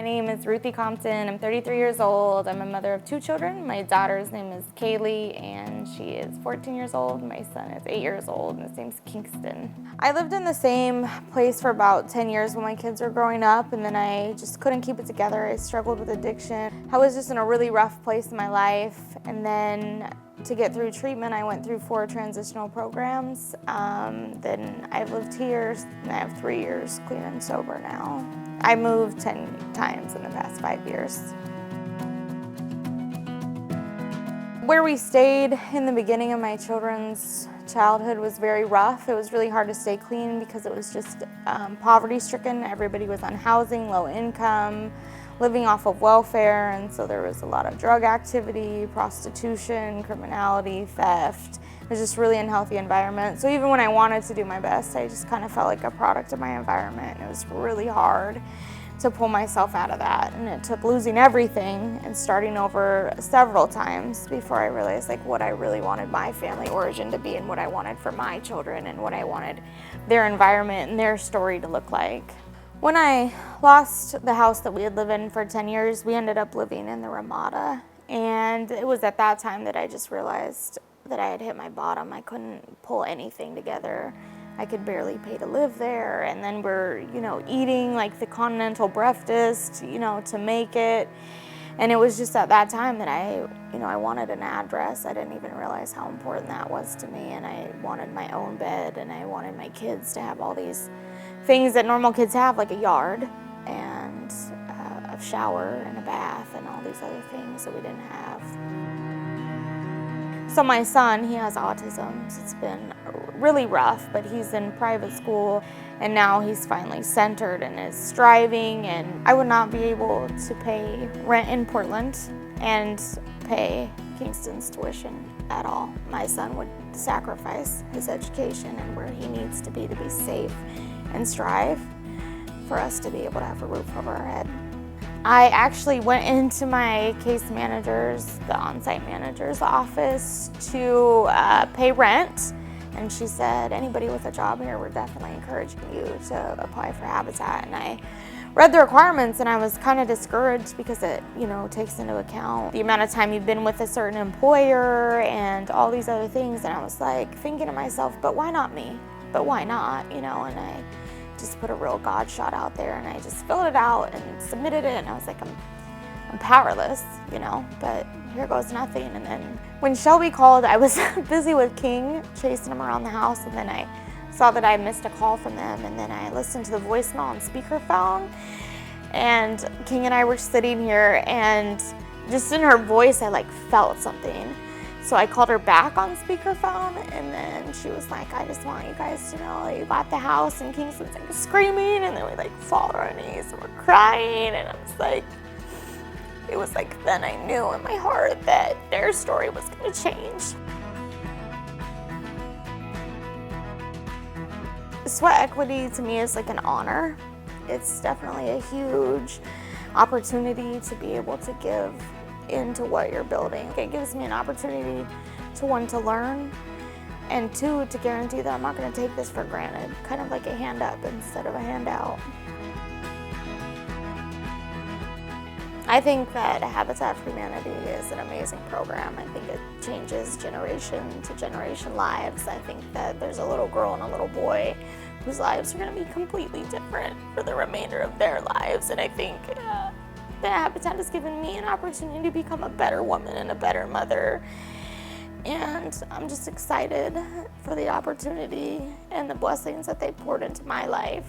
name is Ruthann Compton. I'm 33 years old. I'm a mother of 2 children. My daughter's name is Kaylee, and she is 14 years old. My son is 8 years old, and his name's Kingston. I lived in the same place for about 10 years when my kids were growing up, and then I just couldn't keep it together. I struggled with addiction. I was just in a really rough place in my life, and then to get through treatment, I went through 4 transitional programs. Then I've lived here, and I have 3 years clean and sober now. I moved 10 times in the past 5 years. Where we stayed in the beginning of my children's childhood was very rough. It was really hard to stay clean because it was just poverty-stricken. Everybody was on housing, low income, living off of welfare, and so there was a lot of drug activity, prostitution, criminality, theft. It was just really unhealthy environment. So even when I wanted to do my best, I just kind of felt like a product of my environment. It was really hard to pull myself out of that, and it took losing everything and starting over several times before I realized like what I really wanted my family origin to be and what I wanted for my children and what I wanted their environment and their story to look like. When I lost the house that we had lived in for 10 years, we ended up living in the Ramada. And it was at that time that I just realized that I had hit my bottom. I couldn't pull anything together. I could barely pay to live there. And then we're, eating like the continental breakfast, to make it. And it was just at that time that I wanted an address. I didn't even realize how important that was to me. And I wanted my own bed, and I wanted my kids to have all these things that normal kids have, like a yard and a shower and a bath and all these other things that we didn't have. So my son, he has autism. So it's been really rough, but he's in private school, and now he's finally centered and is striving, and I would not be able to pay rent in Portland and pay Kingston's tuition at all. My son would sacrifice his education and where he needs to be safe and strive for us to be able to have a roof over our head. I actually went into my case manager's, the on-site manager's office to pay rent, and she said, anybody with a job here, we're definitely encouraging you to apply for Habitat. And I read the requirements, and I was kind of discouraged because it, takes into account the amount of time you've been with a certain employer and all these other things. And I was like thinking to myself, but why not me? But why not, And I just put a real God shot out there, and I just filled it out and submitted it, and I was like, I'm powerless, but here goes nothing. And then when Shelby called, I was busy with King, chasing him around the house, and then I saw that I missed a call from them, and then I listened to the voicemail on speakerphone, and King and I were sitting here, and just in her voice, I felt something. So I called her back on speakerphone, and then she was like, I just want you guys to know that you got the house. And Kingston's screaming, and then we fall on our knees and we're crying. And I was like, it was then I knew in my heart that their story was going to change. Sweat equity to me is an honor. It's definitely a huge opportunity to be able to give into what you're building. It gives me an opportunity to, 1, to learn, and 2, to guarantee that I'm not going to take this for granted, kind of like a hand up instead of a handout. I think that Habitat for Humanity is an amazing program. I think it changes generation to generation lives. I think that there's a little girl and a little boy whose lives are going to be completely different for the remainder of their lives, and I think the Habitat has given me an opportunity to become a better woman and a better mother. And I'm just excited for the opportunity and the blessings that they poured into my life.